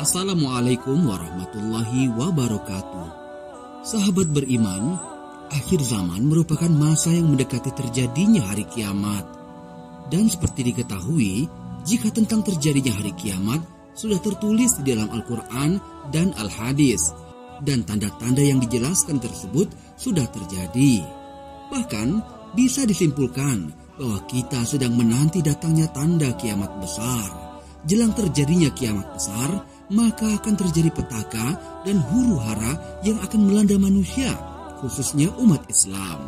Assalamualaikum warahmatullahi wabarakatuh. Sahabat beriman, akhir zaman merupakan masa yang mendekati terjadinya hari kiamat. Dan seperti diketahui, jika tentang terjadinya hari kiamat sudah tertulis di dalam Al-Quran dan Al-Hadis. Dan tanda-tanda yang dijelaskan tersebut sudah terjadi. Bahkan bisa disimpulkan bahwa kita sedang menanti datangnya tanda kiamat besar. Jelang terjadinya kiamat besar, maka akan terjadi petaka dan huru-hara yang akan melanda manusia, khususnya umat Islam.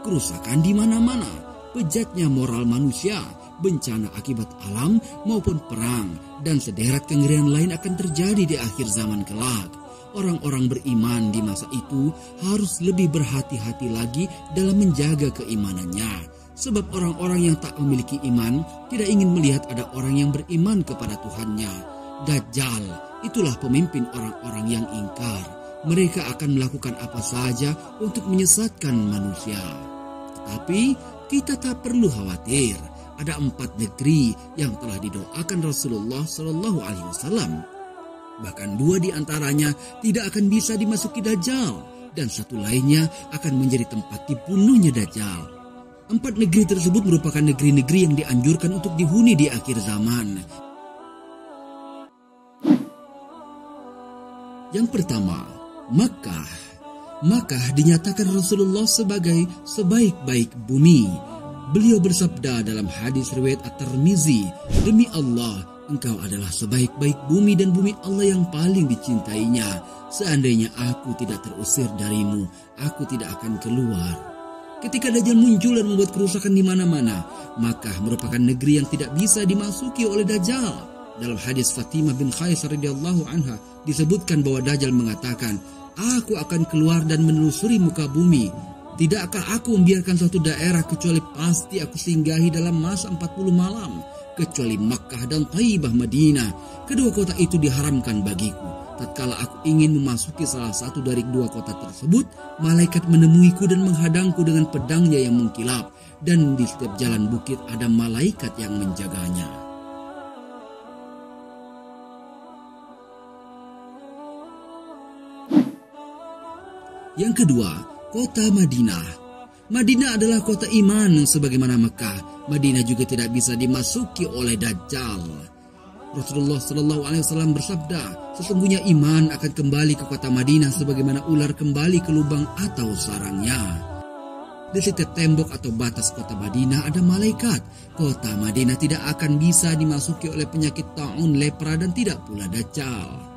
Kerusakan di mana-mana, bejatnya moral manusia, bencana akibat alam maupun perang, dan sederet kengerian lain akan terjadi di akhir zaman kelak. Orang-orang beriman di masa itu harus lebih berhati-hati lagi dalam menjaga keimanannya. Sebab orang-orang yang tak memiliki iman tidak ingin melihat ada orang yang beriman kepada Tuhannya. Dajjal, itulah pemimpin orang-orang yang ingkar. Mereka akan melakukan apa saja untuk menyesatkan manusia. Tetapi kita tak perlu khawatir. Ada 4 negeri yang telah didoakan Rasulullah SAW. Bahkan 2 di antaranya tidak akan bisa dimasuki Dajjal, dan 1 lainnya akan menjadi tempat dibunuhnya Dajjal. 4 negeri tersebut merupakan negeri-negeri yang dianjurkan untuk dihuni di akhir zaman. Yang pertama, Makkah. Makkah dinyatakan Rasulullah sebagai sebaik-baik bumi. Beliau bersabda dalam hadis riwayat At-Tirmizi, "Demi Allah, engkau adalah sebaik-baik bumi dan bumi Allah yang paling dicintainya. Seandainya aku tidak terusir darimu, aku tidak akan keluar." Ketika Dajjal muncul dan membuat kerusakan di mana-mana, Makkah merupakan negeri yang tidak bisa dimasuki oleh Dajjal. Dalam hadis Fatimah bin Qais radhiyallahu anha disebutkan bahwa Dajjal mengatakan, "Aku akan keluar dan menelusuri muka bumi. Tidakkah aku membiarkan suatu daerah kecuali pasti aku singgahi dalam masa 40 malam, kecuali Makkah dan Thaibah Madinah. Kedua kota itu diharamkan bagiku. Tatkala aku ingin memasuki salah satu dari 2 kota tersebut, malaikat menemuiku dan menghadangku dengan pedangnya yang mengkilap, dan di setiap jalan bukit ada malaikat yang menjaganya." Yang kedua, kota Madinah. Madinah adalah kota iman sebagaimana Mekah. Madinah juga tidak bisa dimasuki oleh Dajjal. Rasulullah SAW bersabda, "Sesungguhnya iman akan kembali ke kota Madinah sebagaimana ular kembali ke lubang atau sarangnya." Di setiap tembok atau batas kota Madinah ada malaikat. Kota Madinah tidak akan bisa dimasuki oleh penyakit ta'un, lepra, dan tidak pula Dajjal.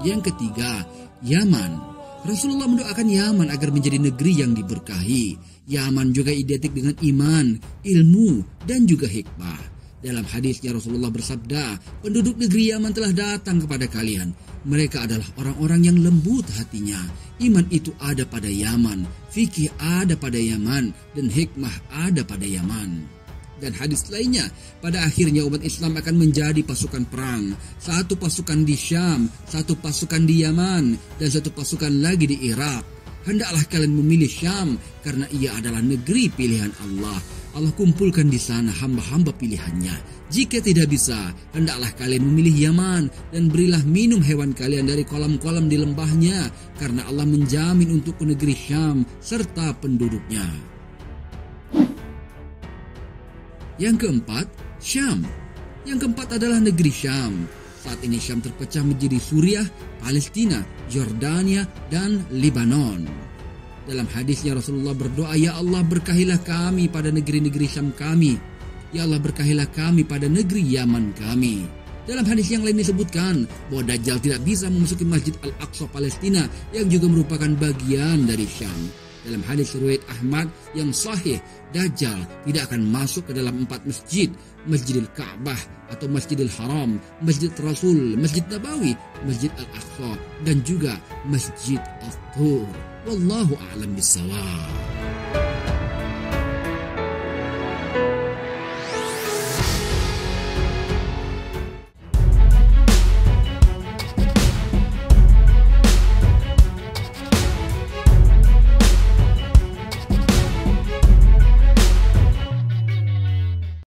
Yang ketiga, Yaman. Rasulullah mendoakan Yaman agar menjadi negeri yang diberkahi. Yaman juga identik dengan iman, ilmu, dan juga hikmah. Dalam hadisnya Rasulullah bersabda, "Penduduk negeri Yaman telah datang kepada kalian. Mereka adalah orang-orang yang lembut hatinya. Iman itu ada pada Yaman, fikih ada pada Yaman, dan hikmah ada pada Yaman." Dan hadis lainnya, pada akhirnya umat Islam akan menjadi pasukan perang. 1 pasukan di Syam, 1 pasukan di Yaman, dan 1 pasukan lagi di Irak. Hendaklah kalian memilih Syam karena ia adalah negeri pilihan Allah. Allah kumpulkan di sana hamba-hamba pilihannya. Jika tidak bisa, hendaklah kalian memilih Yaman dan berilah minum hewan kalian dari kolam-kolam di lembahnya, karena Allah menjamin untuk negeri Syam serta penduduknya. Yang keempat, Syam. Yang keempat adalah negeri Syam. Saat ini Syam terpecah menjadi Suriah, Palestina, Yordania, dan Lebanon. Dalam hadisnya Rasulullah berdoa, "Ya Allah, berkahilah kami pada negeri-negeri Syam kami. Ya Allah, berkahilah kami pada negeri Yaman kami." Dalam hadis yang lain disebutkan bahwa Dajjal tidak bisa memasuki Masjid Al-Aqsa Palestina yang juga merupakan bagian dari Syam. Dalam hadis riwayat Ahmad yang sahih, Dajjal tidak akan masuk ke dalam 4 masjid, Masjidil Ka'bah atau Masjidil Haram, Masjid Rasul, Masjid Nabawi, Masjid Al-Aqsa, dan juga Masjid At-Tur. Wallahu a'lam bishawab.